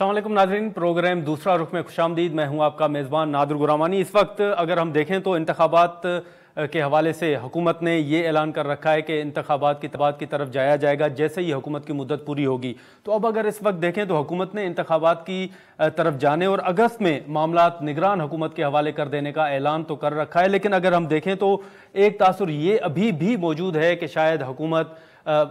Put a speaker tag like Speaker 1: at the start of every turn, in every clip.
Speaker 1: अस्सलाम वालेकुम नाज़रीन, प्रोग्राम दूसरा रुख में खुशामदीद। मैं हूं आपका मेज़बान नादिर गुरामानी। इस वक्त अगर हम देखें तो इंतखाबात के हवाले से हुकूमत ने ये ऐलान कर रखा है कि इंतखाबात की तरफ जाया जाएगा जैसे ही हुकूमत की मुद्दत पूरी होगी। तो अब अगर इस वक्त देखें तो हुकूमत ने इंतखाबात की तरफ जाने और अगस्त में मामलात निगरान हुकूमत के हवाले कर देने का ऐलान तो कर रखा है, लेकिन अगर हम देखें तो एक तासुर ये अभी भी मौजूद है कि शायद हुकूमत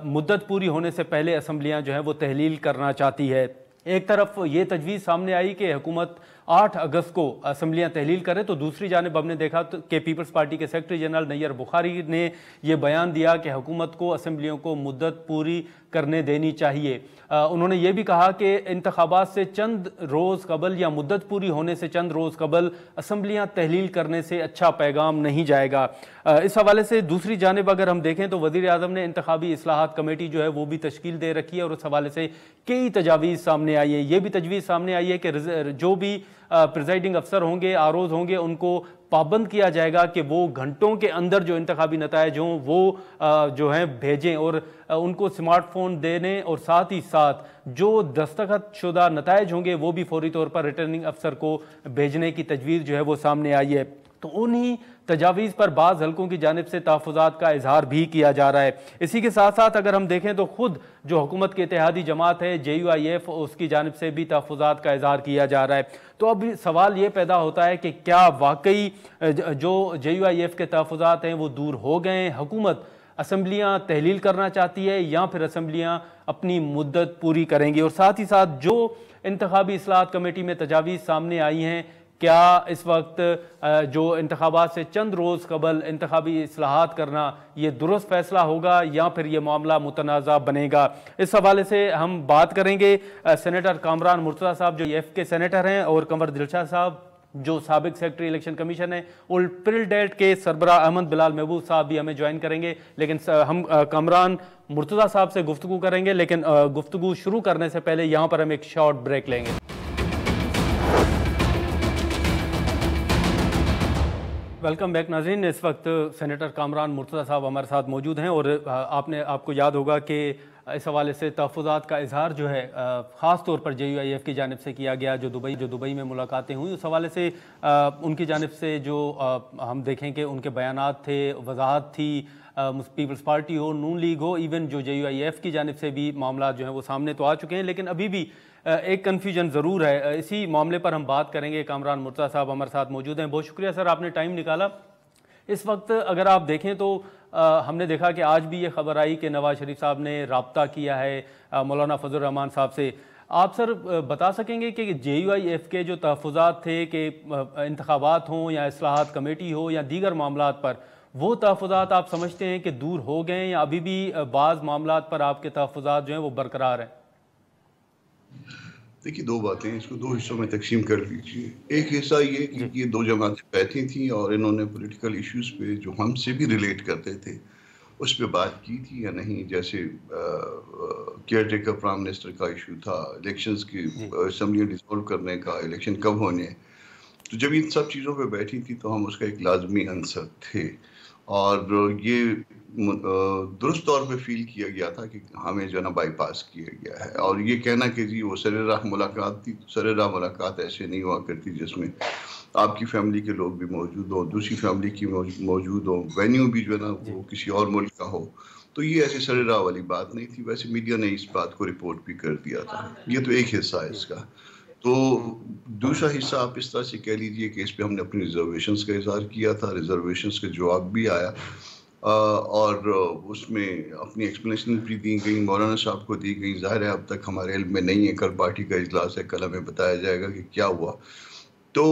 Speaker 1: मुद्दत पूरी होने से पहले असम्बलियाँ जो हैं वो तहलील करना चाहती है। एक तरफ ये तजवीज़ सामने आई कि हुकूमत 8 अगस्त को असम्बलियाँ तहलील करे, तो दूसरी जानिब हमने देखा कि पीपल्स पार्टी के सेक्रेटरी जनरल नैयर बुखारी ने यह बयान दिया कि हुकूमत को असम्बलियों को मुद्दत पूरी करने देनी चाहिए। उन्होंने ये भी कहा कि इंतखाबात से चंद रोज़ कबल या मुद्दत पूरी होने से चंद रोज़ कबल असम्बलियाँ तहलील करने से अच्छा पैगाम नहीं जाएगा। इस हवाले से दूसरी जानिब अगर हम देखें तो वज़ीर आज़म ने इंतखाबी इस्लाहात कमेटी जो है वो भी तश्कील दे रखी है और उस हवाले से कई तजावीज़ सामने आई है। ये भी तजवीज़ सामने आई है कि जो भी प्रिजाइडिंग अफसर होंगे, आरओज़ होंगे, उनको पाबंद किया जाएगा कि वो घंटों के अंदर जो इंतखाबी नताइज हों वो जो हैं भेजें और उनको स्मार्टफोन देने और साथ ही साथ जो दस्तखत शुदा नताइज होंगे वो भी फौरी तौर पर रिटर्निंग अफसर को भेजने की तजवीज़ जो है वो सामने आई है। तो उन्हीं तजावीज़ पर बाज़ हल्कों की जानिब से तहफ़्फ़ुज़ात का इजहार भी किया जा रहा है। इसी के साथ साथ अगर हम देखें तो खुद जो हुकूमत की इत्तेहादी जमात है JUIF, उसकी जानिब से भी तहफ़्फ़ुज़ात का इजहार किया जा रहा है। तो अब सवाल ये पैदा होता है कि क्या वाकई जो JUIF के तहफ़्फ़ुज़ात हैं वो दूर हो गए, हुकूमत असम्बलियाँ तहलील करना चाहती है या फिर असम्बलियाँ अपनी मुद्दत पूरी करेंगी। और साथ ही साथ जो इंतखाबी इस्लाहात कमेटी में तजावीज़ सामने आई हैं, क्या इस वक्त जो इंतखाबात से चंद रोज़ कबल इंतखाबी इस्लाहात करना ये दुरुस्त फैसला होगा या फिर ये मामला मुतनाज़ा बनेगा। इस हवाले से हम बात करेंगे सेनेटर कामरान मुर्तज़ा साहब जो EF के सेनेटर हैं और कंवर दिलशाद साहब जो साबिक सेक्रेटरी इलेक्शन कमीशन है, और पिलडेट के सरबराह अहमद बिलाल महबूब साहब भी हमें ज्वाइन करेंगे। लेकिन हम कामरान मुर्तज़ा साहब से गुफ्तगू करेंगे, लेकिन गुफ्तगू शुरू करने से पहले यहाँ पर हम एक शॉर्ट ब्रेक लेंगे। वेलकम बैक नाज़रीन। इस वक्त सेनेटर कामरान मुर्तज़ा साहब हमारे साथ मौजूद हैं और आपको याद होगा कि इस हवाले से तहफ़्फ़ुज़ात का इजहार जो है ख़ास तौर पर JUIF की जानिब से किया गया। जो दुबई में मुलाकातें हुई उस हवाले से उनकी जानिब से जो हम देखें कि उनके बयानात थे, वजाहत थी, पीपल्स पार्टी हो, नून लीग हो, इवन जो JUIF की जानिब से भी मामला जो है वो सामने तो आ चुके हैं, लेकिन अभी भी एक कन्फ्यूजन ज़रूर है। इसी मामले पर हम बात करेंगे। कामरान मुर्तज़ा साहब हमारे साथ मौजूद हैं। बहुत शुक्रिया सर, आपने टाइम निकाला। इस वक्त अगर आप देखें तो हमने देखा कि आज भी ये खबर आई कि नवाज शरीफ साहब ने रब्ता किया है मौलाना फजल रहमान साहब से। आप सर बता सकेंगे कि JUIF के जो तहफ़्फ़ुज़ात थे कि इंतखाबात हों या इस्लाहात कमेटी हो या दीगर मामलात पर, वो तहफ़्फ़ुज़ात आप समझते हैं कि दूर हो गए या अभी भी बाज़ मामलात पर आपके तहफ़्फ़ुज़ात जो हैं वो बरकरार हैं?
Speaker 2: देखिए, दो बातें, इसको दो हिस्सों में तकसीम कर लीजिए। एक हिस्सा ये कि ये दो जमातें बैठी थी और इन्होंने पॉलिटिकल इश्यूज पे जो हमसे भी रिलेट करते थे उस पे बात की थी या नहीं। जैसे केयर टेकर प्राइम मिनिस्टर का इशू था, इलेक्शंस की असम्बलियाँ डिसॉल्व करने का, इलेक्शन कब होने। तो जब इन सब चीज़ों पे बैठी थी तो हम उसका एक लाजमी आंसर थे और ये दुरुस्त तौर पे फील किया गया था कि हमें जो है ना बाईपास किया गया है। और ये कहना कि जी वो सरेराह मुलाकात थी, सरेराह मुलाकात ऐसे नहीं हुआ करती जिसमें आपकी फैमिली के लोग भी मौजूद हो, दूसरी फैमिली की मौजूद हो, वेन्यू भी जो है ना वो किसी और मुल्क का हो। तो ये ऐसे सरेराह वाली बात नहीं थी। वैसे मीडिया ने इस बात को रिपोर्ट भी कर दिया था। ये तो एक हिस्सा है इसका। तो दूसरा हिस्सा आप इस तरह से कह लीजिए कि इस पे हमने अपनी रिजर्वेशंस का इजहार किया था, रिजर्वेशंस का जवाब भी आया और उसमें अपनी एक्सप्लेनेशन भी दी गई, मौलाना साहब को दी गई। ज़ाहिर है अब तक हमारे इल्म में नहीं है, कल पार्टी का इजलास है, कल हमें बताया जाएगा कि क्या हुआ। तो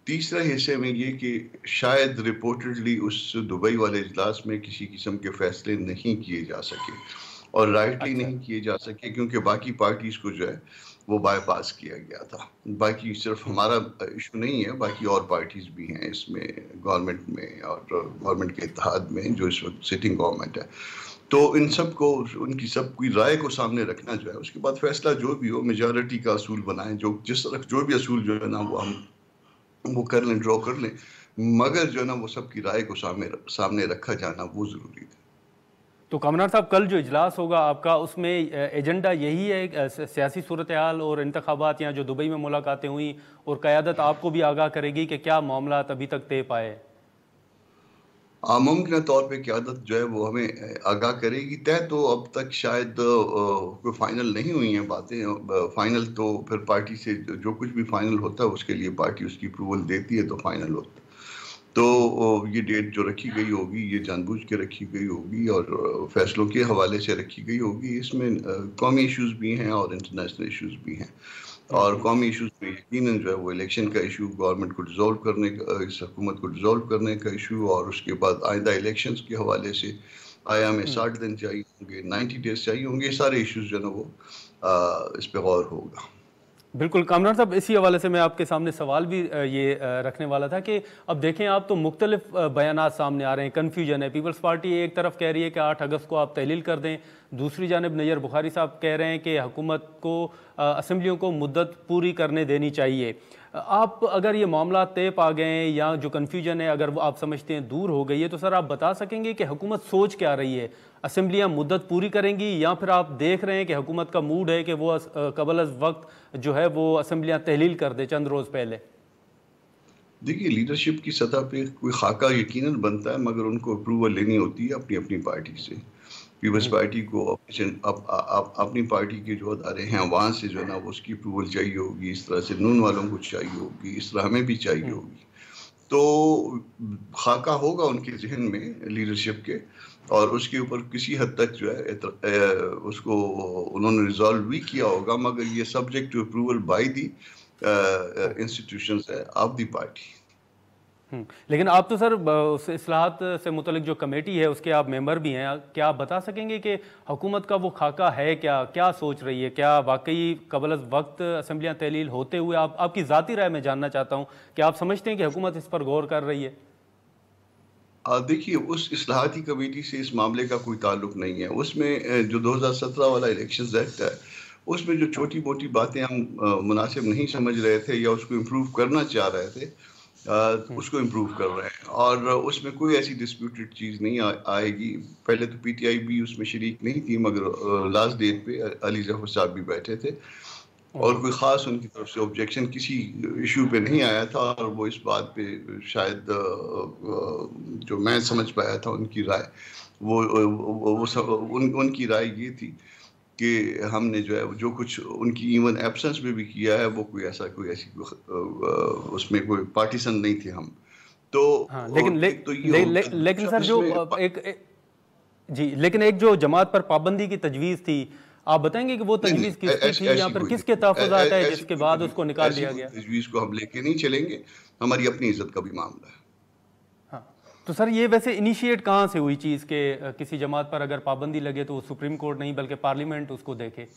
Speaker 2: तीसरा हिस्से में ये कि शायद रिपोर्टेडली उस दुबई वाले इजलास में किसी किस्म के फैसले नहीं किए जा सके और राइटली नहीं किए जा सके क्योंकि बाकी पार्टीज़ को जो है वो बाईपास किया गया था। बाकी सिर्फ हमारा इशू नहीं है, बाकी और पार्टीज भी हैं इसमें, गवर्नमेंट में और गवर्नमेंट के इत्तेहाद में जो इस वक्त सिटिंग गवर्नमेंट है। तो इन सब को, उनकी सबकी राय को सामने रखना जो है, उसके बाद फैसला जो भी हो मेजॉरिटी का असूल बनाएं, जो जिस तरह जो भी असूल जो है ना वो हम वो कर लें, ड्रॉ कर लें, मगर जो है ना वो सबकी राय को सामने रखा जाना वो ज़रूरी है।
Speaker 1: तो कामरान साहब, कल जो इजलास होगा आपका, उसमें एजेंडा यही है सियासी सूरत हाल और इंतखाबात, या जो दुबई में मुलाकातें हुई और क़यादत आपको भी आगाह करेगी कि क्या मामला अभी तक तय पाए?
Speaker 2: मुमकिन तौर पे क़यादत जो है वो हमें आगाह करेगी। तय तो अब तक शायद कोई फाइनल नहीं हुई हैं बातें। फाइनल तो फिर पार्टी से जो कुछ भी फाइनल होता है उसके लिए पार्टी उसकी अप्रूवल देती है तो फाइनल होता है। तो ये डेट जो रखी गई होगी ये जानबूझ के रखी गई होगी और फैसलों के हवाले से रखी गई होगी। इसमें कौमी इश्यूज भी हैं और इंटरनेशनल इश्यूज भी हैं। और कौमी इशूज़ में यकीनन जो है वो इलेक्शन का इशू, गवर्नमेंट को डिसॉल्व करने का, इस हुकूमत को डिसॉल्व करने का इशू, और उसके बाद आइंदा इलेक्शंस के हवाले से आया हमें 60 दिन चाहिए होंगे, 90 डेज चाहिए होंगे, ये सारे इश्यूज जो है ना वो इस पे गौर होगा।
Speaker 1: बिल्कुल कामरान साहब, इसी हवाले से मैं आपके सामने सवाल भी ये रखने वाला था कि अब देखें आप तो मुख्तलिफ बयानात सामने आ रहे हैं, कन्फ्यूजन है। पीपल्स पार्टी एक तरफ कह रही है कि 8 अगस्त को आप तहलील कर दें, दूसरी जानिब नैयर बुखारी साहब कह रहे हैं कि हुकूमत को असम्बलियों को मुद्दत पूरी करने देनी चाहिए। आप अगर ये मामला तय पा गए या जो कन्फ्यूजन है अगर वो आप समझते हैं दूर हो गई है, तो सर आप बता सकेंगे कि हुकूमत सोच क्या रही है? असम्बलियाँ मुद्दत पूरी करेंगी या फिर आप देख रहे हैं कि हुकूमत का मूड है कि वो कबल अज़ वक्त जो है वो असम्बलियाँ तहलील कर दे चंद रोज़ पहले?
Speaker 2: देखिए, लीडरशिप की सतह पे कोई खाका यकीनन बनता है, मगर उनको अप्रूवल लेनी होती है अपनी अपनी पार्टी से। पीपल्स पार्टी को अपनी पार्टी के जो अदारे हैं वहाँ से जो है ना वो उसकी अप्रूवल चाहिए होगी, इस तरह से नून वालों को चाहिए होगी, इस तरह हमें भी चाहिए होगी। तो खाका होगा उनके जहन में लीडरशिप के, और उसके ऊपर किसी हद तक जो है उसको उन्होंने रिजॉल्व भी किया होगा, मगर ये subject to approval by the institutions है ऑफ द पार्टी।
Speaker 1: लेकिन आप तो सर उस इस्लाहात से मुतल्लिक जो कमेटी है उसके आप मेंबर भी हैं, क्या आप बता सकेंगे कि हुकूमत का वो खाका है क्या, क्या सोच रही है? क्या वाकई कबल अज़ वक्त असम्बलियाँ तहलील होते हुए आपकी ज़ाती राय में जानना चाहता हूँ कि आप समझते हैं कि हुकूमत इस पर गौर कर रही है?
Speaker 2: देखिए, उस इस्लाहाती कमेटी से इस मामले का कोई ताल्लुक नहीं है। उसमें जो 2017 वाला इलेक्शंस एक्ट है उसमें जो छोटी मोटी बातें हम मुनासिब नहीं समझ रहे थे या उसको इम्प्रूव करना चाह रहे थे, उसको इम्प्रूव कर रहे हैं, और उसमें कोई ऐसी डिस्प्यूटेड चीज़ नहीं आएगी। पहले तो पीटीआई भी उसमें शरीक नहीं थी, मगर लास्ट डेट पे अली जफर साहब भी बैठे थे और कोई ख़ास उनकी तरफ से ऑब्जेक्शन किसी इशू पे नहीं आया था। और वो इस बात पे शायद जो मैं समझ पाया था उनकी राय, उनकी राय ये थी कि हमने जो है जो कुछ उनकी इवन एब्सेंस में भी किया है वो कोई ऐसी उसमें कोई पार्टीसन नहीं थे हम तो।
Speaker 1: हाँ, लेकिन सर जो लेकिन एक जो जमात पर पाबंदी की तजवीज़ थी, आप बताएंगे कि वो तजवीज़ किसकी थी या फिर किसके तहफ़्फ़ुज़ात है जिसके बाद उसको निकाल दिया गया?
Speaker 2: तजवीज़ को हम लेके नहीं चलेंगे, हमारी अपनी इज्जत का भी मामला है।
Speaker 1: हाँ, तो सर ये वैसे इनिशिएट कहाँ से हुई चीज़ के किसी जमात पर अगर पाबंदी लगे तो सुप्रीम कोर्ट नहीं बल्कि पार्लियामेंट उसको देखे?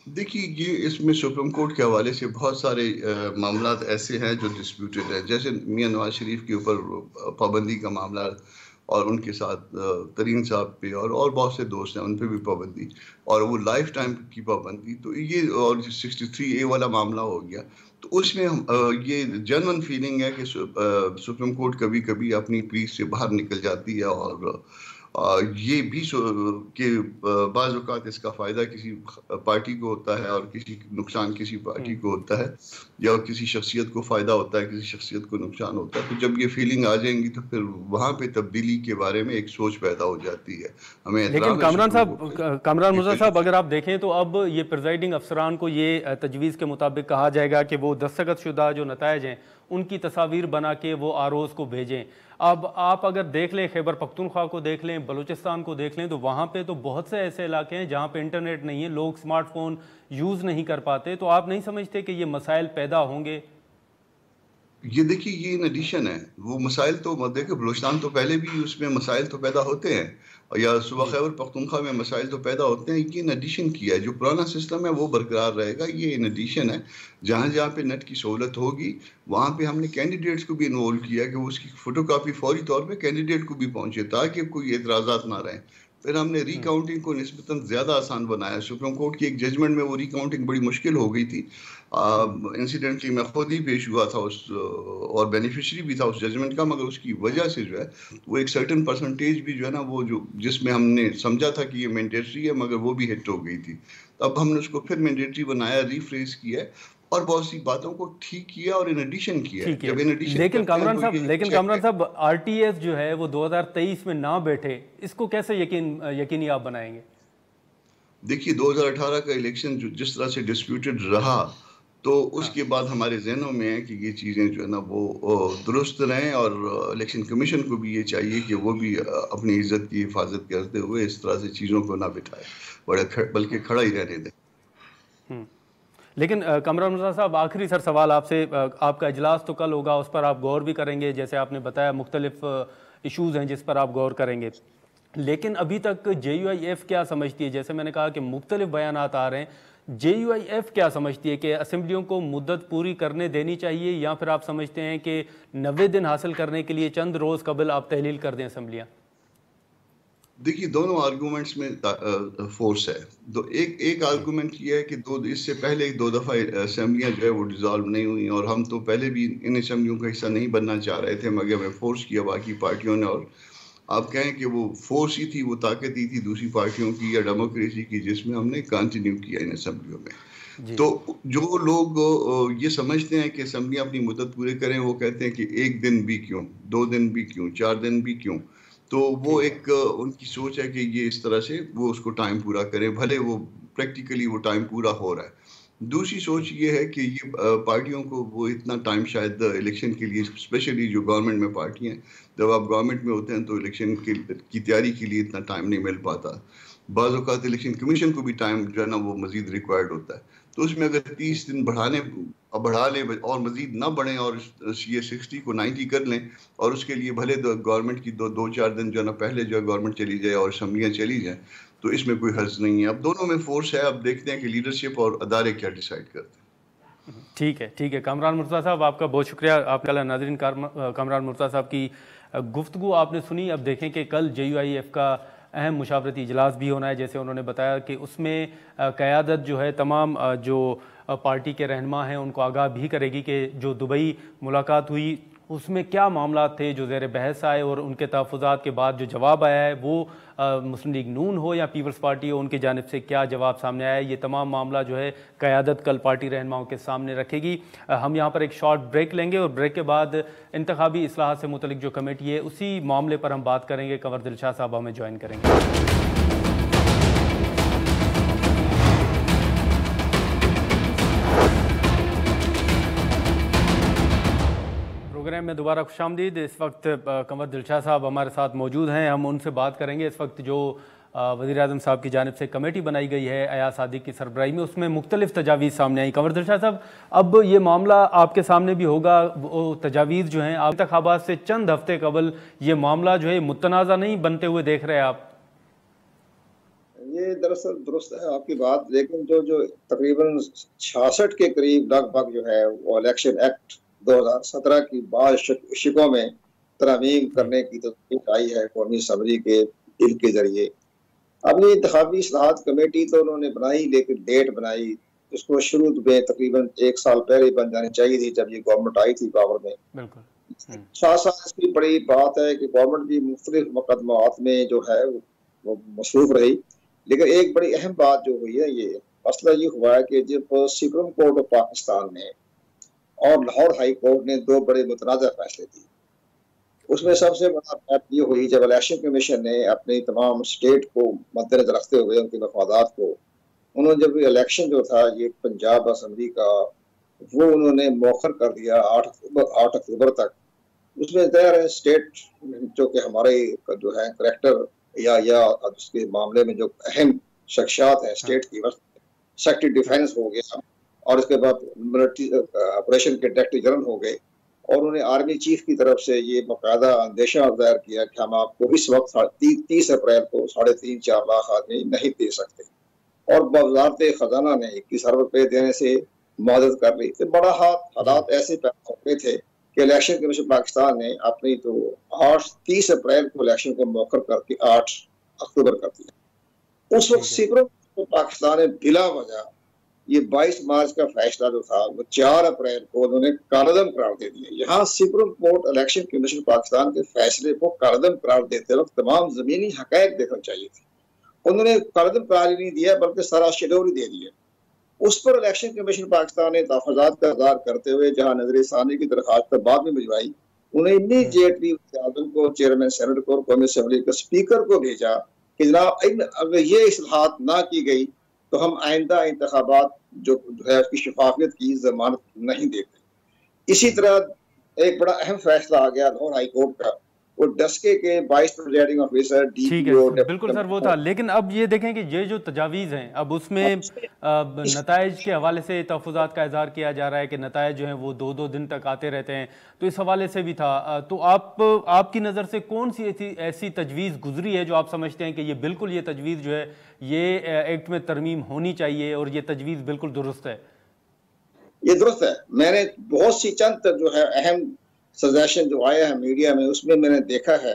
Speaker 2: देखिए, ये इसमें सुप्रीम कोर्ट के हवाले से बहुत सारे मामला ऐसे हैं जो डिस्प्यूटेड है, जैसे मियां नवाज शरीफ के ऊपर पाबंदी का मामला और उनके साथ तरीन साहब पे और बहुत से दोस्त हैं उन पे भी पाबंदी, और वो लाइफ टाइम की पाबंदी। तो ये और 63A वाला मामला हो गया, तो उसमें ये जनरल फीलिंग है कि सुप्रीम कोर्ट कभी कभी अपनी पीठ से बाहर निकल जाती है, और ये भी कि बाज़ औक़ात इसका फ़ायदा किसी पार्टी को होता है और किसी नुकसान किसी पार्टी को होता है, या किसी शख्सियत को फ़ायदा होता है किसी शख्सियत को नुकसान होता है। तो जब ये फीलिंग आ जाएंगी तो फिर वहाँ पे तब्दीली के बारे में एक सोच पैदा हो जाती है। हमें
Speaker 1: लेकिन कामरान मुर्तज़ा साहब, अगर आप देखें तो अब ये प्रिजाइडिंग अफसरान को ये तजवीज़ के मुताबिक कहा जाएगा कि वो दस्तखतशुदा जो नताइज हैं उनकी तस्वीर बना के वो आरोज़ को भेजें। अब आप अगर देख लें खैबर पख्तूनख्वा को देख लें, बलूचिस्तान को देख लें, तो वहाँ पे तो बहुत से ऐसे इलाके हैं जहाँ पे इंटरनेट नहीं है, लोग स्मार्टफोन यूज़ नहीं कर पाते। तो आप नहीं समझते कि ये मसाइल पैदा होंगे?
Speaker 2: ये देखिए, ये इन एडिशन है, वो मसाइल तो देखिए बलूचिस्तान तो पहले भी उसमें मसाइल तो पैदा होते हैं, या सुबह खैबर पख्तूनख्वा में मसाइल तो पैदा होते हैं। ये इन एडिशन किया है, जो पुराना सिस्टम है वो बरकरार रहेगा, ये इन एडिशन है। जहाँ जहाँ पे नेट की सहूलत होगी वहाँ पे हमने कैंडिडेट्स को भी इन्वॉल्व किया कि उसकी फ़ोटोकॉपी फौरी तौर पे कैंडिडेट को भी पहुँचे ताकि कोई एतराज़ात ना रहें। फिर हमने रिकाउंटिंग को निस्बतन ज़्यादा आसान बनाया। सुप्रीम कोर्ट की एक जजमेंट में वो रिकाउंटिंग बड़ी मुश्किल हो गई थी, इंसिडेंटली मैं खुद ही पेश हुआ था उस और बेनिफिशियरी भी था उस जजमेंट का, मगर उसकी वजह से जो है वो एक सर्टेन परसेंटेज भी जो है ना, वो जो जिसमें हमने समझा था कि ये मैंडेटरी है मगर वो भी हिट हो गई थी। तब हमने उसको फिर मैंडेटरी बनाया, रीफ्रेज किया और बहुत सी बातों को ठीक किया और इन एडिशन किया।
Speaker 1: ठीक है,
Speaker 2: जब इन एडिशन
Speaker 1: लेकिन कामरान साहब आरटीएस जो है वो 2023 में ना बैठे, इसको कैसे यकीनी आप बनाएंगे?
Speaker 2: देखिए 2018 का इलेक्शन जो जिस तरह से डिस्प्यूटेड रहा, तो उसके बाद हमारे जहनों में है कि ये चीज़ें जो है ना वो दुरुस्त रहें, और इलेक्शन कमीशन को भी ये चाहिए कि वो भी अपनी इज्जत की हिफाजत करते हुए इस तरह से चीज़ों को ना बिठाए, बल्कि खड़ा ही रहने दें।
Speaker 1: लेकिन कामरान मुर्तज़ा साहब, आखिरी सर सवाल आपसे, आपका इजलास तो कल होगा, उस पर आप गौर भी करेंगे, जैसे आपने बताया मुख्तलिफ इशूज़ हैं जिस पर आप गौर करेंगे, लेकिन अभी तक JUIF क्या समझती है? जैसे मैंने कहा कि मुख्तलिफ बयानात आ रहे हैं, JUIF क्या समझती है कि असेंबलियों को मुद्दत पूरी करने देनी चाहिए, या फिर आप समझते हैं कि 90 दिन हासिल करने के लिए चंद रोज़ कबल आप तहलील कर दें असेंबलियाँ?
Speaker 2: देखिए दोनों आर्गूमेंट्स में फोर्स है। तो एक आर्गूमेंट ये है कि इससे पहले 2 दफ़ा असेंबलियाँ जो है वो डिसॉल्व नहीं हुई, और हम तो पहले भी इन असेंबलियों का हिस्सा नहीं बनना चाह रहे थे, मगर हमें फोर्स किया बाकी पार्टियों ने, और आप कहें कि वो फोर्स ही थी, वो ताकत ही थी दूसरी पार्टियों की या डेमोक्रेसी की, जिसमें हमने कंटिन्यू किया इन असेंबलियों में। तो जो लोग ये समझते हैं कि असेंबलियाँ अपनी मुद्दत पूरे करें, वो कहते हैं कि 1 दिन भी क्यों, 2 दिन भी क्यों, 4 दिन भी क्यों, तो वो एक उनकी सोच है कि ये इस तरह से वो उसको टाइम पूरा करें, भले वो प्रैक्टिकली वो टाइम पूरा हो रहा है। दूसरी सोच ये है कि ये पार्टियों को वो इतना टाइम शायद इलेक्शन के लिए, स्पेशली जो गवर्नमेंट में पार्टियां, जब आप गवर्नमेंट में होते हैं तो इलेक्शन की तैयारी के लिए इतना टाइम नहीं मिल पाता। बाज़ औक़ात इलेक्शन कमीशन को भी टाइम जो है ना वो मज़ीद रिक्वायर्ड होता है। तो उसमें अगर 30 दिन बढ़ा लें और मज़ीद ना बढ़ें और ये 60 को 90 कर लें, और उसके लिए भले गवर्नमेंट की 2-4 दिन जो है ना पहले जो है गवर्नमेंट चली जाए और असेंबलियाँ चली जाएँ, तो इसमें कोई हर्ज नहीं है। अब दोनों में फोर्स है, अब देखते हैं कि लीडरशिप और अदारे क्या डिसाइड करते हैं।
Speaker 1: ठीक है कामरान मुर्तज़ा साहब, आपका बहुत शुक्रिया। आपका नाज़रीन, कामरान मुर्तज़ा साहब की गुफ्तगू आपने सुनी। अब देखें कि कल JUIF का अहम मुशावरती इजलास भी होना है, जैसे उन्होंने बताया कि उसमें क़यादत जो है तमाम जो पार्टी के रहनुमा हैं उनको आगाह भी करेगी कि जो दुबई मुलाकात हुई उसमें क्या मामला थे जो ज़ेर बहस आए, और उनके तहफ़्फ़ुज़ात के बाद जो जवाब आया है वो मुस्लिम लीग नून हो या पीपल्स पार्टी हो, उनकी जानिब से क्या जवाब सामने आया है, ये तमाम मामला जो है क़यादत कल पार्टी रहनुमाओं के सामने रखेगी। हम यहाँ पर एक शॉर्ट ब्रेक लेंगे, और ब्रेक के बाद इंतखाबी इस्लाहात से मुतल्लिक जो कमेटी है उसी मामले पर हम बात करेंगे। कंवर दिलशाद साहब हमें ज्वाइन करेंगे। प्रोग्राम में दोबारा खुशामदीद। इस वक्त कंवर दिलशाद साहब हमारे साथ मौजूद हैं, हम उनसे बात करेंगे। इस वक्त जो वज़ीर-ए-आज़म साहब की जानिब से कमेटी बनाई गई है अयाज सादिक की सरबराही में, उसमें मुख्तलिफ तजावीज़ सामने आई। कंवर दिलशाद साहब, अब ये मामला आपके सामने भी होगा, वो तजावीज़ जो हैं आप इंतखाबात से चंद हफ्ते कबल ये मामला जो है मुतनाज़ा नहीं बनते हुए देख रहे हैं आप?
Speaker 3: ये दरअसल दुरुस्त है आपकी बात, लेकिन जो तकरीबन 66 के करीब लगभग जो है वो इलेक्शन एक्ट 2017 की बाद शिकों में तरमीम करने की तस्वीर आई है कौमी असम्बली के बिल के जरिए। अपनी इंतखाबी इस्लाहात कमेटी तो उन्होंने बनाई, लेकिन डेट बनाई उसको शुरू में तकरीबन 1 साल पहले बन जानी चाहिए थी जब ये गवर्नमेंट आई थी पावर में। बिल्कुल साथ इसकी बड़ी बात है कि गवर्नमेंट भी मुख्तलिफ मुकदमात में जो है वो मसरूफ रही, लेकिन एक बड़ी अहम बात जो हुई है, ये मसला ये हुआ है कि जब सुप्रीम कोर्ट ऑफ पाकिस्तान ने और लाहौर हाई कोर्ट ने 2 बड़े मुतनाज़ा फैसले दिए, उसमें सबसे बड़ा बात ये हुई जब इलेक्शन कमीशन ने अपनी तमाम स्टेट को मद्देनजर रखते हुए उनके मफादात को, उन्होंने जब इलेक्शन जो था ये पंजाब असम्बली का वो उन्होंने मौखर कर दिया 8 अक्टूबर तक। उसमें ज़ाहिर है स्टेट जो कि हमारे जो है करेक्टर या उसके मामले में जो अहम शख्सियात हैं स्टेट की, सेक्रेटरी डिफेंस हो गया और इसके बाद मिलिट्री ऑपरेशन के डायरेक्टर जनरल हो गए, और उन्होंने आर्मी चीफ की तरफ से ये बाकायदा अंदेशा जाहिर किया कि हम आपको इस वक्त 30 अप्रैल को 3.5-4 लाख आदमी नहीं दे सकते, और वज़ारत खजाना ने 21 अरब रुपये देने से मदद कर ली। तो बड़ा हालात ऐसे पैदा हो गए थे कि इलेक्शन कमीशन पाकिस्तान ने अपनी तो 30 अप्रैल को इलेक्शन को मौखर करके 8 अक्टूबर कर दिया। उस वक्त सुप्रीम कोर्ट पाकिस्तान ने बिला वजह ये 22 मार्च का फैसला जो था वो 4 अप्रैल को उन्होंने कालअदम करार दे दिया। यहाँ supreme court election commission Pakistan के फैसले को कालअदम करार देते वक्त तमाम जमीनी हकैक देखना चाहिए थी। उन्होंने कालअदम करार ही नहीं दिया बल्कि सारा शेड्यूल ही दे दिया। उस पर इलेक्शन कमीशन पाकिस्तान ने तहफ़्फ़ुज़ात का इज़हार करते हुए जहाँ नज़र-ए-सानी की दरख्वास्त बाद में भिजवाई, उन्हें इमीडिएटली वज़ीर-ए-आज़म को, चेयरमैन सेनेट को और कौमी असेंबली के स्पीकर को भेजा कि जनाब अगर ये इस्लाहात ना की गई तो हम आइंदा इंतखाबात जो है उसकी शफाफियत की जमानत नहीं देते। इसी तरह एक बड़ा अहम फैसला आ गया लाहौर हाई कोर्ट का, वो डस्के के 22 प्रिजाइडिंग ऑफिसर
Speaker 1: डीपीओ बिल्कुल सर वो था। लेकिन अब ये देखें कि ये जो तजावीज़ हैं अब उसमें नताइज के हवाले से तहफ़्फ़ुज़ात का इज़हार किया जा रहा है कि नताइज जो हैं वो 2-2 दिन तक आते रहते हैं, तो इस हवाले से भी था। तो आपकी नज़र से कौन सी ऐसी तजवीज़ गुजरी है जो आप समझते हैं कि ये बिल्कुल ये तजवीज़ जो है ये एक्ट में तरमीम होनी चाहिए और ये तजवीज़ बिल्कुल दुरुस्त है?
Speaker 3: ये दुरुस्त है। मैंने बहुत सी चंद जो है अहम सजेशन जो आया है मीडिया में उसमें मैंने देखा है,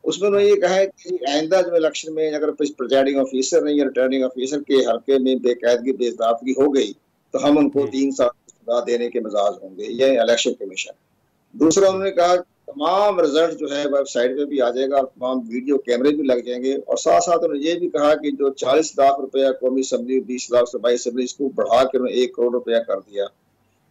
Speaker 3: उसमें उन्होंने ये कहा है कि आइंदा जो इलेक्शन में अगर प्रिजाइडिंग ऑफिसर या रिटर्निंग ऑफिसर के हल्के में बेकायदगी बेइंसाफी हो गई तो हम उनको 3 साल की सजा देने के मिजाज होंगे, ये इलेक्शन कमीशन। दूसरा उन्होंने कहा तमाम रिजल्ट जो है वेबसाइट पे भी आ जाएगा, तमाम वीडियो कैमरे भी लग जाएंगे और साथ साथ उन्होंने ये भी कहा कि जो 40 लाख रुपया कौमी असेंबली 20 लाख सूबाई असेंबली इसको बढ़ा के उन्होंने 1 करोड़ रुपया कर दिया।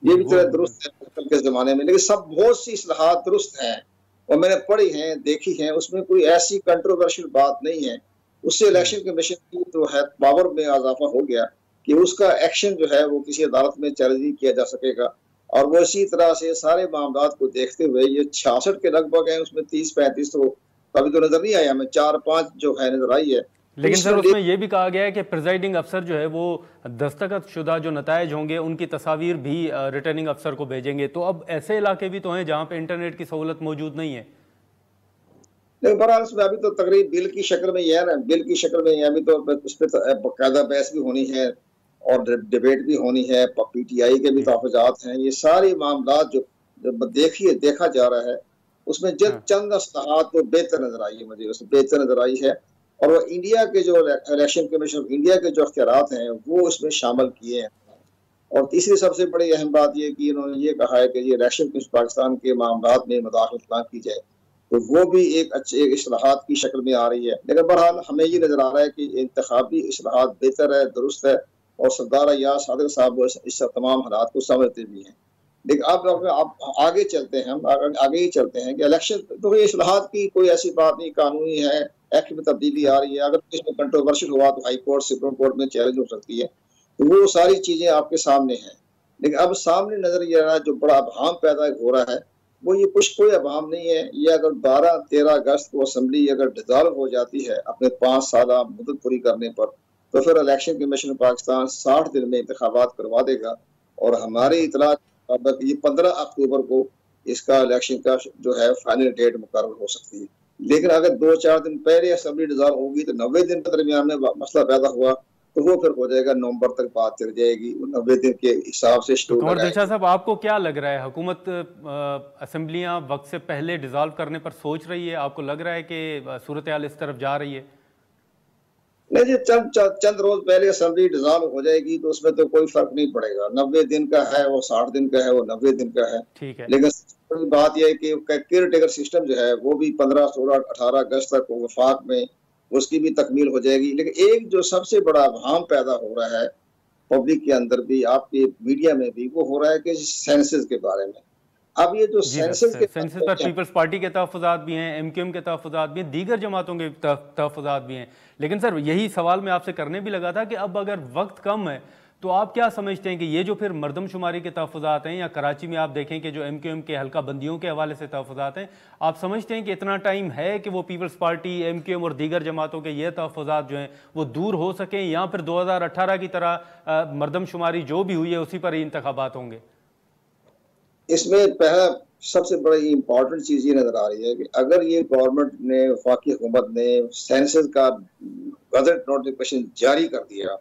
Speaker 3: ये भी तरह दुरुस्त है कल के जमाने में, लेकिन सब बहुत सी इस्लाहात दुरुस्त हैं और मैंने पढ़ी हैं, देखी हैं, उसमें कोई ऐसी कंट्रोवर्शियल बात नहीं है। उससे इलेक्शन कमीशन की जो है पावर में इजाफा हो गया कि उसका एक्शन जो है वो किसी अदालत में चैलेंज नहीं किया जा सकेगा और वो इसी तरह से सारे मामलात को देखते हुए ये 66 के लगभग है, उसमें 30-35 तो कभी तो नजर नहीं आया, हमें 4-5 जो है नजर आई है।
Speaker 1: लेकिन सर उसमें यह भी कहा गया है कि प्रिजाइडिंग अफसर जो है वो दस्तखत शुदा जो नताइज होंगे उनकी तस्वीर भी रिटर्निंग अफसर को भेजेंगे। तो अब ऐसे इलाके भी तो हैं जहां पे इंटरनेट की सहूलत मौजूद नहीं है।
Speaker 3: लेकिन बहरहाल इसमें अभी तो तकरीब बिल की शक्ल में ही है ना, बिल की शक्ल में ही अभी तो उस पर बाकायदा बहस भी होनी है और डिबेट भी होनी है, PTI के भी तहफ़्फ़ुज़ात हैं। ये सारे मामला जो देखा जा रहा है उसमें चंद इस्लाहात तो बेहतर नजर आई है, मुझे उसमें बेहतर नजर आई है और वो इंडिया के जो इलेक्शन कमीशन ऑफ इंडिया के जो अख्तियारात हैं वो उसमें शामिल किए हैं। और तीसरी सबसे बड़ी अहम बात ये कि इन्होंने ये कहा है कि ये इलेक्शन कमीशन पाकिस्तान के मामलात में मुदाखलत ना की जाए, तो वो भी एक अच्छे इस्लाहात की शक्ल में आ रही है। लेकिन बहरहाल हमें ये नजर आ रहा है कि इंतखाबी इस्लाहात बेहतर है, दुरुस्त है और सरदार अय्याज सादिक साहब इस तमाम हालात को समझते भी हैं। लेकिन अब आगे चलते हैं, हम आगे ही चलते हैं कि इलेक्शन तो ये इस्लाहात की कोई ऐसी बात नहीं, कानूनी है, एक्ट में तब्दीली आ रही है। अगर इसमें कंट्रोवर्शियल हुआ तो हाई कोर्ट सुप्रीम कोर्ट में चैलेंज हो सकती है, तो वो सारी चीजें आपके सामने हैं। लेकिन अब सामने नजर ये रहा जो बड़ा अभाम पैदा हो रहा है वो ये कोई अभाम नहीं है। ये अगर 12-13 अगस्त को असेंबली अगर डिसॉल्व हो जाती है अपने 5 साल मुद्दत पूरी करने पर, तो फिर इलेक्शन कमीशन पाकिस्तान 60 दिन में इंतखाबात करवा देगा और हमारी इतला ये 15 अक्टूबर को इसका इलेक्शन का जो है फाइनल डेट मुकर्रर हो सकती है। लेकिन अगर 2-4 दिन पहले असेंबली डिसॉल्व होगी तो 90 दिन के दरमियान में मसला पैदा हुआ तो वो फिर हो जाएगा, नवंबर तक बात चल जाएगी, 90 दिन के हिसाब से
Speaker 1: तो दिलशाद साहब आपको क्या लग रहा है, हुकूमत असेंबलियां वक्त से पहले डिसॉल्व करने पर सोच रही है? आपको लग रहा है कि सूरत हाल इस तरफ जा रही है?
Speaker 3: नहीं जी, चंद रोज पहले असेंबली डिसॉल्व हो जाएगी तो उसमें तो कोई फर्क नहीं पड़ेगा। 90 दिन का है वो 60 दिन का है वो 90 दिन का है।
Speaker 1: ठीक है।
Speaker 3: लेकिन बात यह है कि केयर टेकर सिस्टम जो है वो भी 15, 16, 18 अगस्त तक वफाक में उसकी भी तकमील हो जाएगी। लेकिन एक जो सबसे बड़ा अभाम पैदा हो रहा है पब्लिक के अंदर भी, आपके मीडिया में भी, वो हो रहा है कि सेंसस के बारे में। अब ये जो सेंसस
Speaker 1: पर पीपल्स पार्टी के तहफ़्फ़ुज़ात भी हैं, MQM के तहफ़्फ़ुज़ात भी हैं, दीगर जमातों के तहफ़्फ़ुज़ात भी हैं। लेकिन सर यही सवाल मैं आपसे करने भी लगा था कि अब अगर वक्त कम है तो आप क्या समझते हैं कि ये जो फिर मरदमशुमारी के तहफ़्फ़ुज़ात हैं या कराची में आप देखें कि जो MQM के हल्का बंदियों के हवाले से तहफ़्फ़ुज़ात हैं, आप समझते हैं कि इतना टाइम है कि वो पीपल्स पार्टी, MQM और दीगर जमातों के ये तहफ़्फ़ुज़ात जो हैं वो दूर हो सकें या फिर 2018 की तरह मरदमशुमारी जो भी हुई है उसी पर ही इंतखाबात होंगे?
Speaker 3: इसमें पहला सबसे बड़ी इम्पोर्टेंट चीज ये नजर आ रही है कि अगर ये गवर्नमेंट ने, वफाकी हुकूमत ने सेंसस का गजट नोटिफिकेशन जारी कर दिया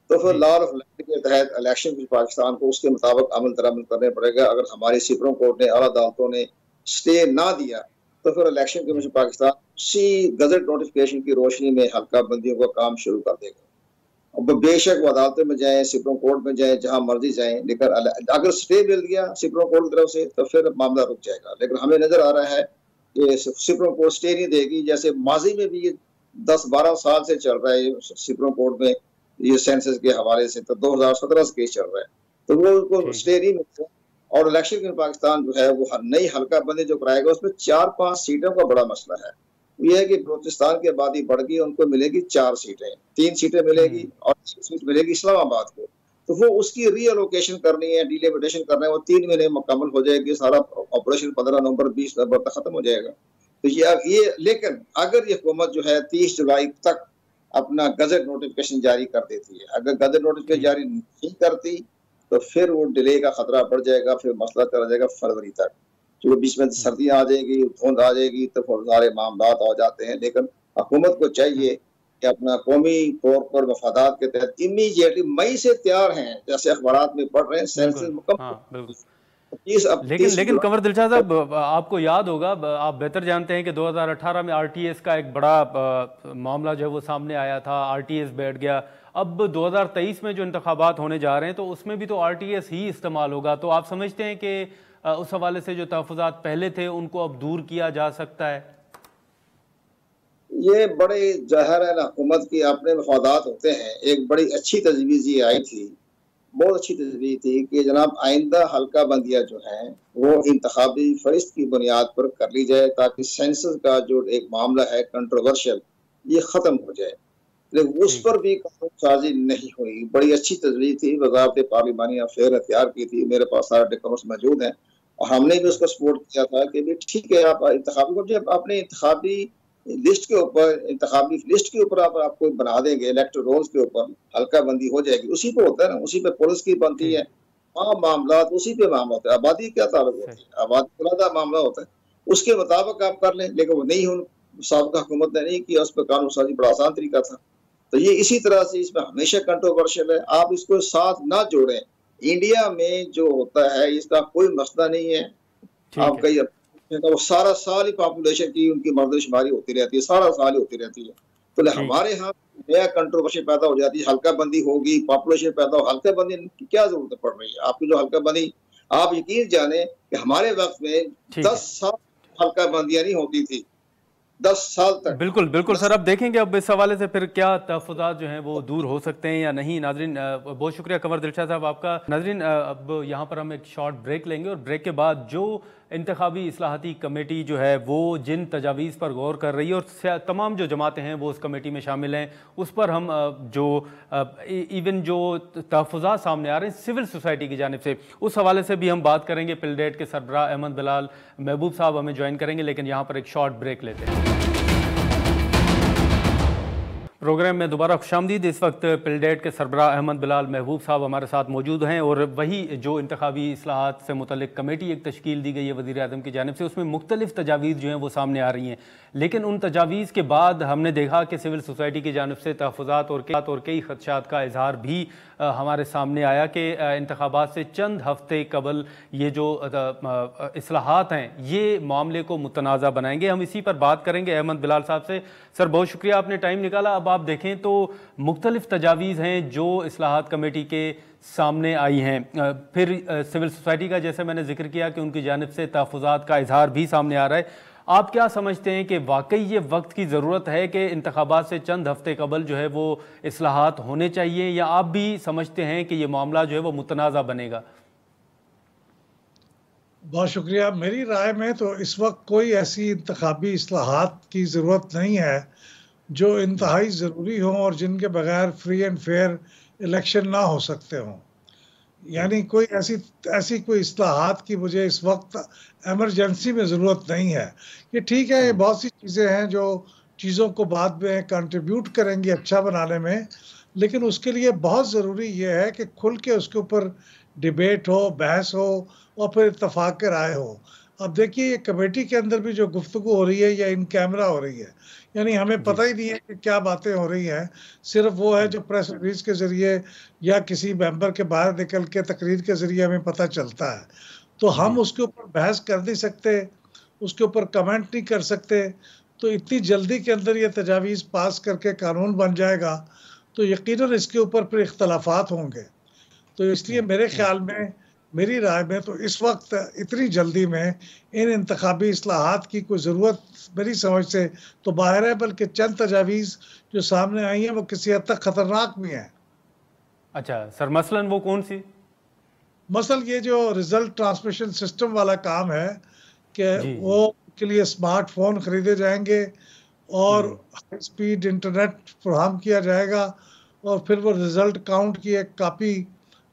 Speaker 3: तो फिर लॉ ऑफ लैंड के तहत इलेक्शन पाकिस्तान को उसके मुताबिक अमल दरामद करने पड़ेगा। अगर हमारी सुप्रीम कोर्ट ने, आला अदालतों ने स्टे ना दिया तो फिर इलेक्शन कमीशन पाकिस्तान उसी गजट नोटिफिकेशन की रोशनी में हल्का बंदियों का काम शुरू कर देगा अब बेशक वो अदालतों में जाएं, सुप्रीम कोर्ट में जाएं, जहां मर्जी जाएं, लेकिन अगर स्टे मिल गया सुप्रीम कोर्ट की तरफ से तो फिर मामला रुक जाएगा। लेकिन हमें नजर आ रहा है कि सुप्रीम कोर्ट स्टे नहीं देगी। जैसे माजी में भी 10-12 साल से चल रहा है सुप्रीम कोर्ट में ये सेंसस के हवाले से, तो 2017 से केस चल रहा है, तो वो उनको स्टे नहीं मिलता। और इलेक्शन में पाकिस्तान जो है वो नई हल्का बंदी जो कराएगा उसमें 4-5 सीटों का बड़ा मसला है। ये है कि बलूचिस्तान की आबादी बढ़ गई, उनको मिलेगी 4 सीटें, 3 सीटें मिलेगी और 1 सीट मिलेगी इस्लामाबाद को। तो वो उसकी रीअलोकेशन करनी है, डिलिमिटेशन करना है, वो 3 महीने मुकम्मल हो जाएगी। सारा ऑपरेशन 15 नवंबर 20 नवंबर तक खत्म हो जाएगा। तो ये लेकिन अगर ये हुकूमत जो है 30 जुलाई तक अपना गजट नोटिफिकेशन जारी कर देती है, अगर गजट नोटिफिकेशन जारी नहीं करती तो फिर वो डिले का खतरा बढ़ जाएगा, फिर मसला चला जाएगा फरवरी तक। जो बीच में सर्दियां आ जाएगी, धुंध आ जाएगी, तो सारे मामला आ जाते हैं। लेकिन हुकूमत को चाहिए कि अपना कौमी तौर पर मफादात के तहत इमीडिएटली मई से तैयार हैं, जैसे अखबारात में पढ़ रहे हैं, सेंसस मुकम्मल।
Speaker 1: लेकिन कंवर दिलशाद साहब, आपको याद होगा, आप बेहतर जानते हैं कि 2018 में आरटीएस का एक बड़ा मामला जो है वो सामने आया था, आरटीएस बैठ गया। अब 2023 में जो इंतखाबात होने जा रहे हैं तो उसमें भी तो आरटीएस ही इस्तेमाल होगा। तो आप समझते हैं कि उस हवाले से जो तहफ़्फ़ुज़ात पहले थे उनको अब दूर किया जा सकता है?
Speaker 3: ये बड़े ज़ाहिर है हुकूमत की अपने मफादात होते हैं। एक बड़ी अच्छी तजवीज़ ये आई थी, बहुत अच्छी तजवीज़ थी कि जनाब आइंदा हल्का बंदियाँ जो हैं वो इंतखाबी फरिश्त की बुनियाद पर कर ली जाए, ताकि सेंसस का जो एक मामला है कंट्रोवर्शियल ये ख़त्म हो जाए। लेकिन उस पर भी कानून साजी नहीं हुई। बड़ी अच्छी तजवीज़ थी, वज़ारत पार्लिमानी अफेयर तैयार की थी, मेरे पास सारे डॉक्यूमेंट्स मौजूद हैं और हमने भी उसको सपोर्ट किया था कि भाई ठीक है, आप इंतखाबी अपने इंतखाबी लिस्ट के ऊपर, इंतखाबी लिस्ट के ऊपर आप आपको बना देंगे, इलेक्टोरल रोल्स के ऊपर हल्का बंदी हो जाएगी। उसी पे होता है ना, उसी पे पुलिस की बनती है, मामला उसी पे मामला होता है। आबादी क्या ताल्लुक होती है, आबादी का मामला होता है, उसके मुताबिक आप कर लें। लेकिन वो नहीं, साबिक़ा हुकूमत ने नहीं किया, उस पर कानून साजी बड़ा आसान तरीका था। तो ये इसी तरह से इसमें हमेशा कंट्रोवर्शियल है, आप इसको साथ ना जोड़ें। इंडिया में जो होता है इसका कोई मसला नहीं है। आप कहीं वो सारा साल ही पॉपुलेशन की उनकी मर्दशुमारी होती रहती है, सारा साल ही होती रहती है। तो हमारे यहाँ नया कंट्रोवर्सी पैदा हो जाती है, हल्का बंदी होगी, पॉपुलेशन पैदा हो, हल्का बंदी की क्या जरूरत पड़ रही है? आपकी जो हल्का बंदी, आप यकीन जाने कि हमारे वक्त में 10 साल हल्का बंदियां नहीं होती थी, 10 साल तक।
Speaker 1: बिल्कुल बिल्कुल सर, अब देखेंगे अब इस हवाले से फिर क्या तहफ़्फ़ुज़ात जो हैं वो दूर हो सकते हैं या नहीं। नाज़रीन, बहुत शुक्रिया कंवर दिलशाद साहब आपका। नाज़रीन, अब यहाँ पर हम एक शॉर्ट ब्रेक लेंगे और ब्रेक के बाद जो इंतखाबी इस्लाहाती कमेटी जो है वो जिन तजावीज़ पर गौर कर रही है और तमाम जो जमातें हैं वो उस कमेटी में शामिल हैं, उस पर हम जो इवन जो तहफ़्फ़ुज़ात सामने आ रहे हैं सिविल सोसाइटी की जानिब से, उस हवाले से भी हम बात करेंगे। पिलडेट के सरबराह अहमद बिलाल महबूब साहब हमें ज्वाइन करेंगे, लेकिन यहाँ पर एक शॉर्ट ब्रेक लेते हैं। प्रोग्राम में दोबारा खुशामदीद। इस वक्त पिलडेट के सरबराह अहमद बिलाल महबूब साहब हमारे साथ मौजूद हैं और वही जो इंतखाबी इस्लाहात से मुतल्लिक कमेटी एक तश्कील दी गई है वज़ीर आज़म की जानिब से, उसमें मुख्तलिफ तजावीज़ जो हैं वो सामने आ रही हैं। लेकिन उन तजावीज़ के बाद हमने देखा कि सिविल सोसाइटी की जानिब से तहफ़्फ़ुज़ात और कई खदशात का इजहार भी हमारे सामने आया कि इंतखाबात से चंद हफ्ते कबल ये जो इस्लाहात हैं ये मामले को मुतनाज़ा बनाएंगे। हम इसी पर बात करेंगे अहमद बिलाल साहब से। सर, बहुत शुक्रिया, आपने टाइम निकाला। अब आप देखें तो मुख्तलिफ तजावीज़ हैं जो इस्लाहात कमेटी के सामने आई हैं, फिर सिविल सोसाइटी का जैसे मैंने जिक्र किया कि उनकी जानिब से तहफ़्फ़ुज़ात का इजहार भी सामने आ रहा है। आप क्या समझते हैं कि वाकई ये वक्त की ज़रूरत है कि इंतखाबात से चंद हफ्ते कबल जो है वो इस्लाहात होने चाहिए, या आप भी समझते हैं कि ये मामला जो है वो मुतनाज़ा बनेगा?
Speaker 4: बहुत शुक्रिया। मेरी राय में तो इस वक्त कोई ऐसी इंतखाबी इस्लाहात की ज़रूरत नहीं है जो इंतहाई ज़रूरी हों और जिनके बगैर फ्री एंड फेयर इलेक्शन ना हो सकते हों। यानी कोई ऐसी कोई इस्लाहात की मुझे इस वक्त एमरजेंसी में ज़रूरत नहीं है। ये ठीक है, ये बहुत सी चीज़ें हैं जो चीज़ों को बाद में कंट्रीब्यूट करेंगी अच्छा बनाने में, लेकिन उसके लिए बहुत ज़रूरी ये है कि खुल के उसके ऊपर डिबेट हो, बहस हो और फिर इत्तफाक राय हो। अब देखिए, ये कमेटी के अंदर भी जो गुफ्तगू हो रही है या इन कैमरा हो रही है, यानी हमें पता ही नहीं है कि क्या बातें हो रही हैं। सिर्फ वो है जो प्रेस रिलीज के ज़रिए या किसी मेंबर के बाहर निकल के तकरीर के ज़रिए हमें पता चलता है। तो हम उसके ऊपर बहस कर नहीं सकते, उसके ऊपर कमेंट नहीं कर सकते। तो इतनी जल्दी के अंदर ये तजावीज़ पास करके कानून बन जाएगा तो यकीनन इसके ऊपर फिर इख्तलाफात होंगे। तो इसलिए मेरे ख्याल में, मेरी राय में तो इस वक्त इतनी जल्दी में इन इंतखाबी इस्लाहात की कोई ज़रूरत मेरी समझ से तो बाहर है, बल्कि चंद तजावीज़ जो सामने आई हैं वो किसी हद तक ख़तरनाक भी हैं।
Speaker 1: अच्छा सर, मसलन वो कौन सी?
Speaker 4: मसल ये जो रिजल्ट ट्रांसमिशन सिस्टम वाला काम है कि वो के लिए स्मार्टफोन खरीदे जाएंगे और हाई स्पीड इंटरनेट फराहम किया जाएगा और फिर वो रिजल्ट काउंट की एक कापी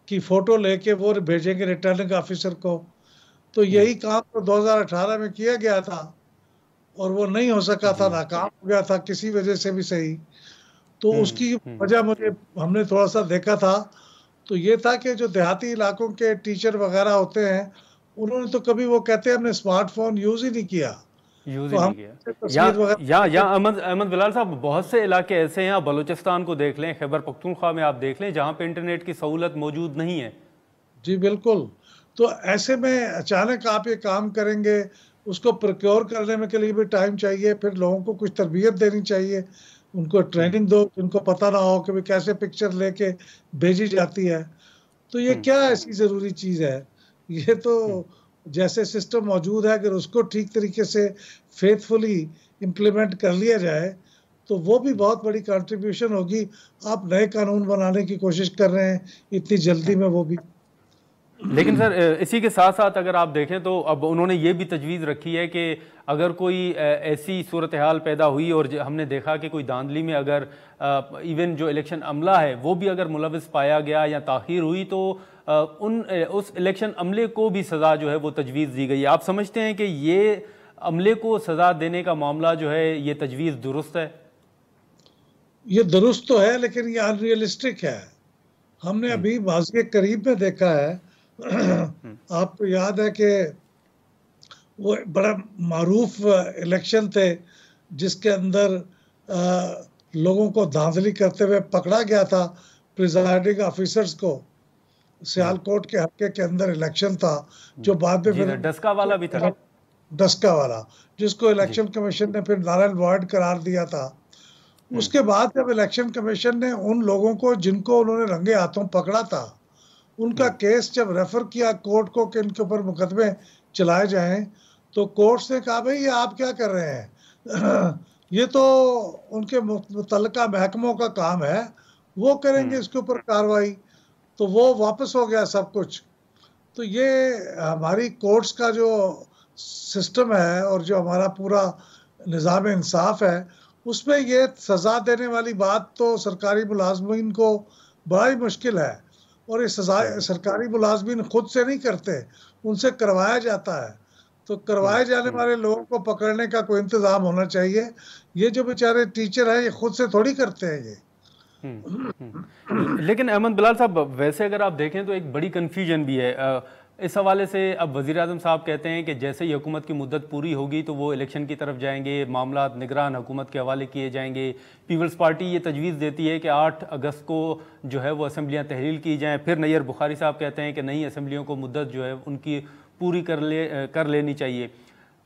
Speaker 4: की फोटो लेके वो भेजेंगे रिटर्निंग ऑफिसर को। तो यही काम तो 2018 में किया गया था और वो नहीं हो सका था, नाकाम हो गया था किसी वजह से भी सही। तो उसकी वजह हमने थोड़ा सा देखा था, तो ये था कि जो देहाती इलाकों के टीचर वगैरह होते हैं उन्होंने तो कभी, वो कहते हैं हमने स्मार्टफोन यूज ही नहीं किया।
Speaker 1: या अहमद बिलाल साहब, बहुत से इलाके ऐसे हैं, आप बलूचिस्तान को देख लें, खैबर पख्तूनख्वा में आप देख लें, जहाँ पे इंटरनेट की सहूलत मौजूद नहीं है।
Speaker 4: जी बिल्कुल। तो ऐसे में अचानक आप ये काम करेंगे, उसको प्रोक्योर करने में के लिए भी टाइम चाहिए, फिर लोगों को कुछ तरबियत देनी चाहिए, उनको ट्रेनिंग दो, उनको पता ना हो कि भाई कैसे पिक्चर लेके भेजी जाती है। तो ये क्या ऐसी ज़रूरी चीज़ है? ये तो जैसे सिस्टम मौजूद है, अगर उसको ठीक तरीके से फेथफुली इम्प्लीमेंट कर लिया जाए तो वो भी बहुत बड़ी कंट्रीब्यूशन होगी। आप नए कानून बनाने की कोशिश कर रहे हैं इतनी जल्दी में, वो भी।
Speaker 1: लेकिन सर इसी के साथ साथ अगर आप देखें तो अब उन्होंने ये भी तजवीज़ रखी है कि अगर कोई ऐसी सूरत हाल पैदा हुई और हमने देखा कि कोई धांधली में अगर इवन जो इलेक्शन अमला है वो भी अगर मुलविस पाया गया या ताख़ीर हुई तो उस इलेक्शन अमले को भी सज़ा जो है वो तजवीज़ दी गई है। आप समझते हैं कि ये अमले को सज़ा देने का मामला जो है ये तजवीज़ दुरुस्त है?
Speaker 4: ये दुरुस्त तो है, लेकिन ये अनरियलिस्टिक है। हमने अभी माज़ी के करीब में देखा है, आपको याद है कि वो बड़ा मारूफ इलेक्शन थे जिसके अंदर लोगों को धांधली करते हुए पकड़ा गया था प्रिजाइडिंग ऑफिसर्स को। सियालकोट के हल्के के अंदर इलेक्शन था जो बाद में फिर
Speaker 1: डस्का वाला भी था,
Speaker 4: डस्का वाला, जिसको इलेक्शन कमीशन ने फिर नाल एंड वॉइड करार दिया था। उसके बाद जब इलेक्शन कमीशन ने उन लोगों को जिनको उन्होंने रंगे हाथों पकड़ा था उनका केस जब रेफर किया कोर्ट को कि इनके ऊपर मुकदमे चलाए जाएं, तो कोर्ट ने कहा भाई ये आप क्या कर रहे हैं, ये तो उनके मुतल्लिका महकमों का काम है, वो करेंगे इसके ऊपर कार्रवाई। तो वो वापस हो गया सब कुछ। तो ये हमारी कोर्ट्स का जो सिस्टम है और जो हमारा पूरा निज़ाम इंसाफ है उसमें ये सज़ा देने वाली बात तो सरकारी मुलाजमीन को बड़ा ही मुश्किल है। और ये सज़ा सरकारी मुलाजमीन खुद से नहीं करते, उनसे करवाया जाता है। तो करवाए जाने वाले लोगों को पकड़ने का कोई इंतज़ाम होना चाहिए। ये जो बेचारे टीचर हैं ये खुद से थोड़ी करते हैं ये।
Speaker 1: लेकिन अहमद बिलाल साहब, वैसे अगर आप देखें तो एक बड़ी कन्फ्यूजन भी है इस हवाले से। अब वज़ीर आज़म साहब कहते हैं कि जैसे ही हुकूमत की मुद्दत पूरी होगी तो वो इलेक्शन की तरफ जाएंगे, मामला निगरान हुकूमत के हवाले किए जाएंगे। पीपल्स पार्टी ये तजवीज़ देती है कि 8 अगस्त को जो है वो असम्बलियाँ तहलील की जाएँ। फिर नैयर बुखारी साहब कहते हैं कि नई असम्बलियों को मुद्दत जो है उनकी पूरी कर लेनी चाहिए।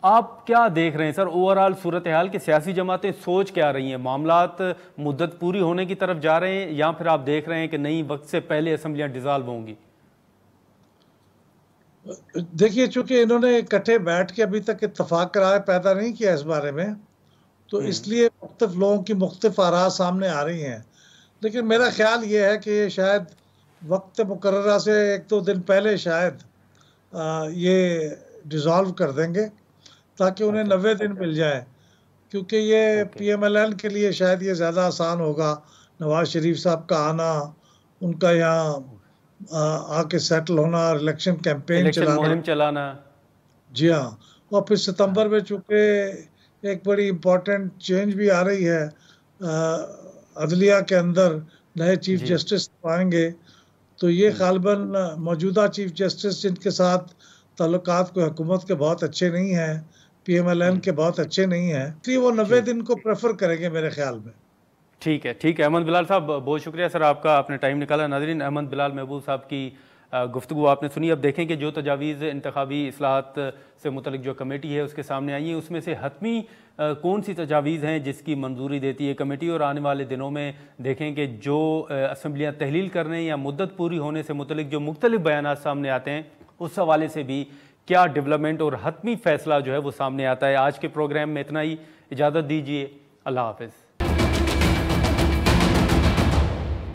Speaker 1: आप क्या देख रहे हैं सर, ओवरऑल सूरत हाल की सियासी जमातें सोच क्या रही हैं? मामलात मुद्दत पूरी होने की तरफ जा रहे हैं या फिर आप देख रहे हैं कि नई वक्त से पहले असम्बलियाँ डिज़ाल्व होंगी?
Speaker 4: देखिए, चूंकि इन्होंने इकट्ठे बैठ के अभी तक इत्तफाक करार पैदा नहीं किया इस बारे में, तो इसलिए मुख्तलिफ लोगों की मुख्तलिफ आरा सामने आ रही हैं। लेकिन मेरा ख्याल ये है कि ये शायद वक्त मुकर्ररा से 1-2 दिन पहले शायद ये डिज़ोल्व कर देंगे ताकि उन्हें 90 दिन मिल जाए, क्योंकि ये PMLN के लिए शायद ये ज़्यादा आसान होगा। नवाज शरीफ साहब का आना, उनका यहाँ आके सेटल होना, इलेक्शन कैंपेन
Speaker 1: चलाना।
Speaker 4: जी हाँ। और फिर सितंबर में चूँकि एक बड़ी इम्पोर्टेंट चेंज भी आ रही है, अदलिया के अंदर नए चीफ जस्टिस आएंगे, तो ये ग़ालिबन मौजूदा चीफ जस्टिस जिनके साथ ताल्लुकात को हुकूमत के बहुत अच्छे नहीं हैं, PMLN के बहुत अच्छे नहीं हैं, इसलिए वो 90 दिन को प्रेफर करेंगे मेरे ख्याल में।
Speaker 1: ठीक है अहमद बिलाल साहब, बहुत शुक्रिया सर आपका, आपने टाइम निकाला। नाज़रीन, अहमद बिलाल महबूब साहब की गुफ्तगू आपने सुनी। अब देखें कि जो तजावीज़ इंतखाबी इस्लाहात से मुतल्लिक जो कमेटी है उसके सामने आई है, उसमें से हतमी कौन सी तजावीज़ हैं जिसकी मंजूरी देती है कमेटी, और आने वाले दिनों में देखें कि जो असम्बलियाँ तहलील करने या मुद्दत पूरी होने से मुतल्लिक जो मुख्तलिफ बयानात सामने आते हैं उस हवाले से भी क्या डेवलपमेंट और हतमी फ़ैसला जो है वो सामने आता है। आज के प्रोग्राम में इतना ही, इजाज़त दीजिए, अल्लाह हाफ़िज़।